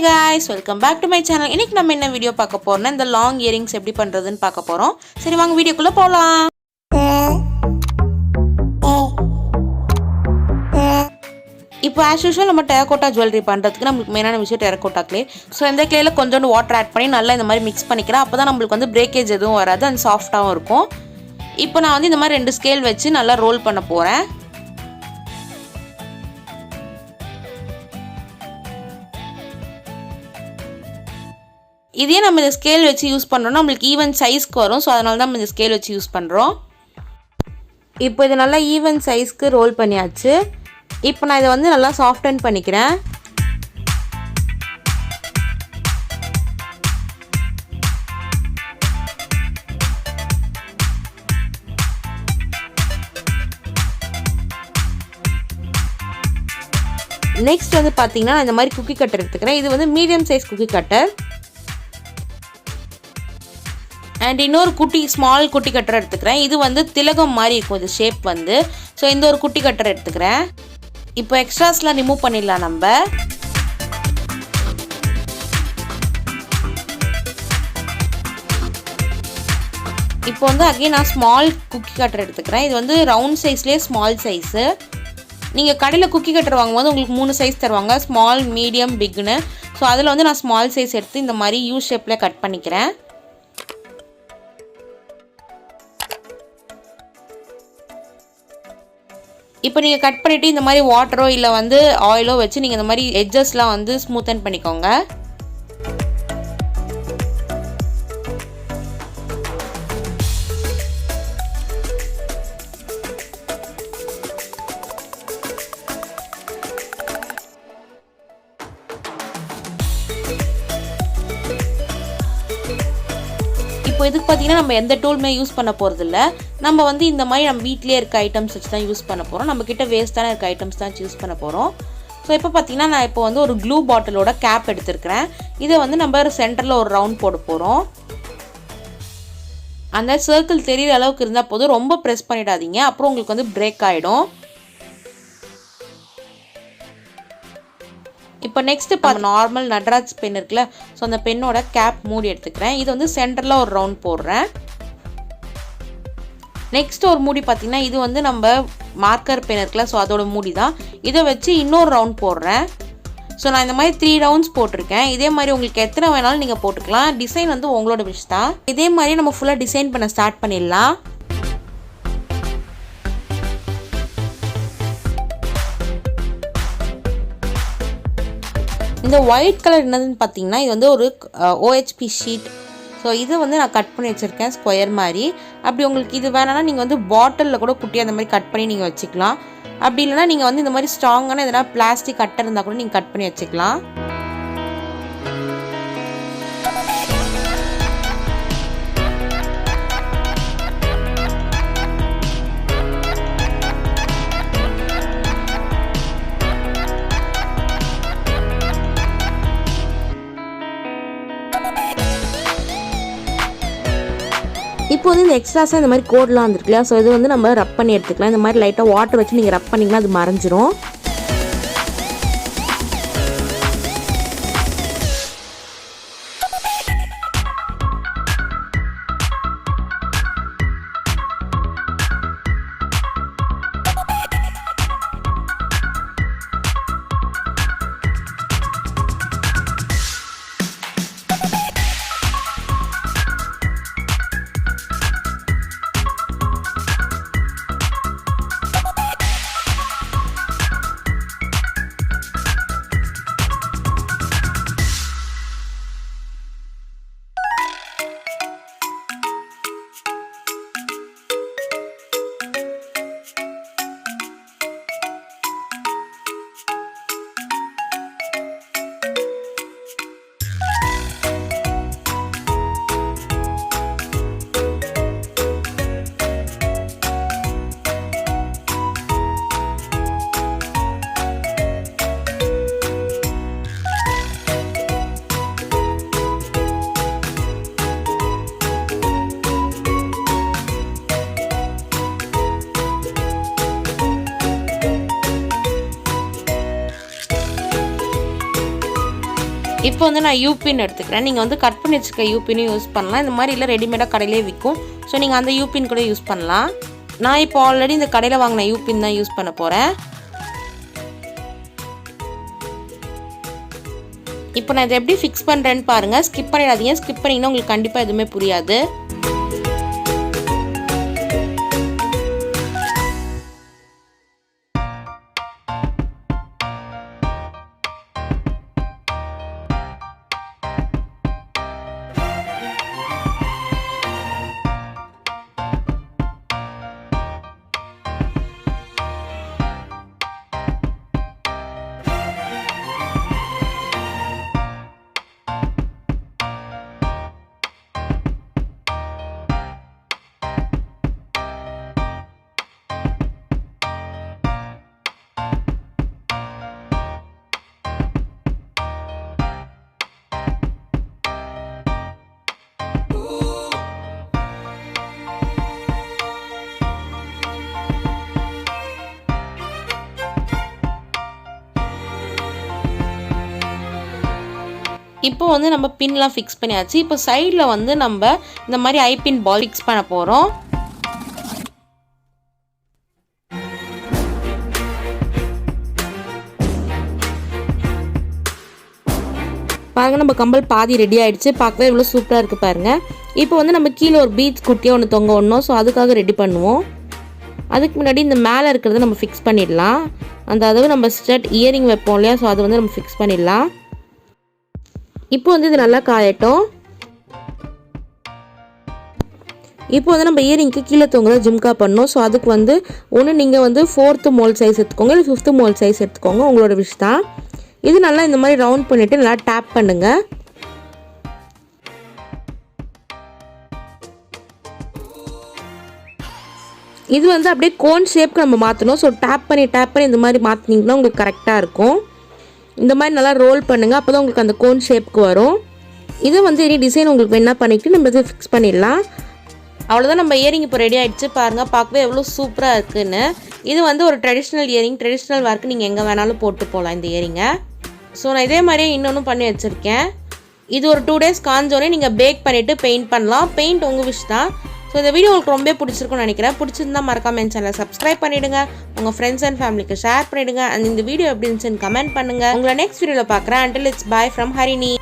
guys, welcome back to my channel. இன்னைக்கு நம்ம என்ன வீடியோ பார்க்க போறோம்னா இந்த லாங் இயரிங்ஸ் எப்படி பண்றதுன்னு பார்க்க போறோம். சரி வாங்க வீடியோக்குள்ள போலாம். இப்போ as usual நம்ம terracotta jewelry பண்றதுக்கு நமக்கு மெயினான விஷயம் terracotta clay. சோ இந்த clayல கொஞ்சம் வாட்டர் ஆட் பண்ணி நல்லா இந்த மாதிரி mix பண்ணிக்கலாம். அப்பதான் நமக்கு வந்து பிரேக்கேஜ் எதுவும் வராது and சாஃப்ட்டாவும் இருக்கும். இப்போ நான் வந்து இந்த மாதிரி ரெண்டு ஸ்கேல் வச்சு நல்லா ரோல் பண்ண போறேன். இதே நம்ம இந்த ஸ்கேல் வச்சு யூஸ் பண்றோம்னா நமக்கு ஈவன் சைஸ்க்கு வரும். சோ அதனால தான் நம்ம இந்த ஸ்கேல் வச்சு யூஸ் பண்றோம். இப்போ இது நல்லா ஈவன் சைஸ்க்கு ரோல் பண்ணியாச்சு. இப்போ நான் இத வந்து நல்லா சாஃப்டன் பண்ணிக்கிறேன். நெக்ஸ்ட் வந்து பாத்தீங்கன்னா இந்த மாதிரி குக்கி கட்டர் எடுத்துக்கிறேன். இது வந்து medium size cookie cutter. And இன்னொரு குட்டி ஸ்மால் குட்டி கட்டர் எடுத்துக்கிறேன். இது வந்து திலகம் மாதிரி இருக்கும் இது ஷேப் வந்து. ஸோ இந்த ஒரு குட்டி கட்டர் எடுத்துக்கிறேன். இப்போ எக்ஸ்ட்ராஸ்லாம் ரிமூவ் பண்ணிடலாம் நம்ம. இப்போ வந்து அகைன் நான் ஸ்மால் குக்கி கட்டர் எடுத்துக்கிறேன். இது வந்து ரவுண்ட் சைஸ்லேயே ஸ்மால் சைஸு. நீங்கள் கடையில் குக்கி கட்டர் வாங்கும்போது உங்களுக்கு 3 சைஸ் தருவாங்க, ஸ்மால், மீடியம், பிக்னு. ஸோ அதில் வந்து நான் ஸ்மால் சைஸ் எடுத்து இந்த மாதிரி யூ ஷேப்பில் கட் பண்ணிக்கிறேன். இப்போ நீங்கள் கட் பண்ணிவிட்டு இந்த மாதிரி வாட்டரோ இல்லை வந்து ஆயிலோ வச்சு நீங்கள் இந்த மாதிரி எட்ஜஸ்லாம் வந்து ஸ்மூத்தன் பண்ணிக்கோங்க. இப்போ இதுக்கு பார்த்தீங்கன்னா நம்ம எந்த டூலுமே யூஸ் பண்ண போகிறதில்ல. நம்ம வந்து இந்த மாதிரி நம்ம வீட்டிலே இருக்க ஐட்டம்ஸ் வச்சு தான் யூஸ் பண்ண போகிறோம். நம்மக்கிட்ட வேஸ்ட்டான இருக்க ஐட்டம்ஸ் தான் யூஸ் பண்ண போகிறோம். ஸோ இப்போ பார்த்தீங்கன்னா நான் இப்போ வந்து ஒரு க்ளூ பாட்டிலோட கேப் எடுத்துருக்கிறேன். இதை வந்து நம்ம சென்டரில் ஒரு ரவுண்ட் போட போகிறோம். அந்த சர்க்கிள் தெரிகிற அளவுக்கு இருந்தால் போதும், ரொம்ப ப்ரெஸ் பண்ணிடாதீங்க, அப்புறம் உங்களுக்கு வந்து பிரேக் ஆகிடும். இப்போ நெக்ஸ்ட்டு நார்மல் நட்ராஜ் பென் இருக்குல்ல, ஸோ அந்த பென்னோட கேப் மூடி எடுத்துக்கிறேன். இது வந்து சென்டரில் ஒரு ரவுண்ட் போடுறேன். நெக்ஸ்ட் ஒரு மூடி பார்த்தீங்கன்னா இது வந்து நம்ம மார்க்கர் பென் இருக்குல்ல, ஸோ அதோட மூடி தான். இதை வச்சு இன்னொரு ரவுண்ட் போடுறேன். ஸோ நான் இந்த மாதிரி 3 ரவுண்ட்ஸ் போட்டிருக்கேன். இதே மாதிரி உங்களுக்கு எத்தனை வேணாலும் நீங்கள் போட்டுக்கலாம். டிசைன் வந்து உங்களோட விஷ் தான். இதே மாதிரி நம்ம ஃபுல்லாக டிசைன் பண்ண ஸ்டார்ட் பண்ணிடலாம். இந்த ஒயிட் கலர் என்னதுன்னு பார்த்தீங்கன்னா இது வந்து ஒரு OHP ஷீட். ஸோ இது வந்து நான் கட் பண்ணி வச்சுருக்கேன் ஸ்கொயர் மாதிரி. அப்படி உங்களுக்கு இது வேணான்னா நீங்கள் வந்து பாட்டிலில் கூட குட்டி அந்த மாதிரி கட் பண்ணி நீங்கள் வச்சுக்கலாம். அப்படி இல்லைனா நீங்கள் வந்து இந்த மாதிரி ஸ்ட்ராங்கான எதனா பிளாஸ்டிக் கட்டர் இருந்தால் கூட நீங்கள் கட் பண்ணி வச்சுக்கலாம். இப்போ வந்து இந்த எக்ஸ்ட்ராஸாக இந்த மாதிரி கோட்லாம் வந்துருக்குல்ல, ஸோ இது வந்து நம்ம ரப் பண்ணி எடுத்துக்கலாம். இந்த மாதிரி லைட்டாக வாட்டர் வச்சு நீங்கள் ரப் பண்ணிங்கன்னா அது மறைஞ்சிரும். இப்போ வந்து நான் யூபின் எடுத்துக்கிறேன். நீங்கள் வந்து கட் பண்ணி வச்சுருக்க யூபினும் யூஸ் பண்ணலாம். இந்த மாதிரி இல்லை ரெடிமேடாக கடையிலே விற்கும். ஸோ நீங்கள் அந்த யூபின் கூட யூஸ் பண்ணலாம். நான் இப்போ ஆல்ரெடி இந்த கடையில் வாங்கின யூபின் தான் யூஸ் பண்ண போகிறேன். இப்போ நான் இதை எப்படி ஃபிக்ஸ் பண்ணுறேன்னு பாருங்கள். ஸ்கிப் பண்ணிடாதீங்க. ஸ்கிப் பண்ணிங்கன்னா உங்களுக்கு கண்டிப்பாக எதுவுமே புரியாது. இப்போ வந்து நம்ம பின்லாம் ஃபிக்ஸ் பண்ணியாச்சு. இப்போ சைடில் வந்து நம்ம இந்த மாதிரி ஐபின் பால் ஃபிக்ஸ் பண்ண போகிறோம். பாருங்கள், நம்ம கம்பல் பாதி ரெடி ஆகிடுச்சு. பார்க்கவே இவ்வளோ சூப்பராக இருக்குது பாருங்கள். இப்போ வந்து நம்ம கீழே ஒரு பீட்ஸ் குட்டியாக ஒன்று தொங்க விடணும். ஸோ அதுக்காக ரெடி பண்ணுவோம். அதுக்கு முன்னாடி இந்த மேலே இருக்கிறத நம்ம ஃபிக்ஸ் பண்ணிடலாம். அதாவது நம்ம ஸ்டட் இயரிங் வைப்போம் இல்லையா, ஸோ அதை வந்து நம்ம ஃபிக்ஸ் பண்ணிடலாம். இப்போ வந்து இது நல்லா காயட்டும். இப்போ வந்து நம்ம இயரிங்க்கு கீழே தொங்குற ஜிம்கா பண்ணணும். ஸோ அதுக்கு வந்து ஒன்று நீங்கள் வந்து 4th மோல்ட் சைஸ் எடுத்துக்கோங்க, இல்லை 5th மோல்ட் சைஸ் எடுத்துக்கோங்க, உங்களோட விஷ் தான். இது நல்லா இந்த மாதிரி ரவுண்ட் பண்ணிவிட்டு நல்லா டேப் பண்ணுங்கள். இது வந்து அப்படியே கோன் ஷேப்க்கு நம்ம மாற்றணும். ஸோ டேப் பண்ணி இந்த மாதிரி மாற்றினீங்கன்னா உங்களுக்கு கரெக்டாக இருக்கும். இந்த மாதிரி நல்லா ரோல் பண்ணுங்கள். அப்போ தான் உங்களுக்கு அந்த கோன் ஷேப்க்கு வரும். இதை வந்து எனி டிசைன் உங்களுக்கு என்ன பண்ணிக்கிட்டு நம்ம இதை ஃபிக்ஸ் பண்ணிடலாம். அவ்வளோதான், நம்ம இயரிங் இப்போ ரெடி ஆகிடுச்சு. பாருங்கள், பார்க்கவே எவ்வளோ சூப்பராக இருக்குதுன்னு. இது வந்து ஒரு ட்ரெடிஷ்னல் இயரிங். ட்ரெடிஷ்னல் ஒர்க்கு நீங்கள் எங்கே வேணாலும் போட்டு போகலாம் இந்த இயரிங்கை. ஸோ நான் இதே மாதிரியே இன்னொன்றும் பண்ணி வச்சுருக்கேன். இது ஒரு 2 days காஞ்சோடனே நீங்கள் பேக் பண்ணிவிட்டு பெயிண்ட் பண்ணலாம். பெயிண்ட் உங்கள் விஷ் தான். ஸோ இந்த வீடியோ உங்களுக்கு ரொம்ப பிடிச்சிருக்குன்னு நினைக்கிறேன். பிடிச்சிருந்தா மறக்காம என் சேனலை சப்ஸ்கிரைப் பண்ணிவிடுங்க. உங்கள் ஃப்ரெண்ட்ஸ் அண்ட் ஃபேமிலிக்கு ஷேர் பண்ணிவிடுங்க. அண்ட் இந்த வீடியோ எப்படி இருந்துச்சுன்னு கமெண்ட் பண்ணுங்கள். உங்களை நெக்ஸ்ட் வீடியோவில் பார்க்குறேன். Until it's bye from Harini.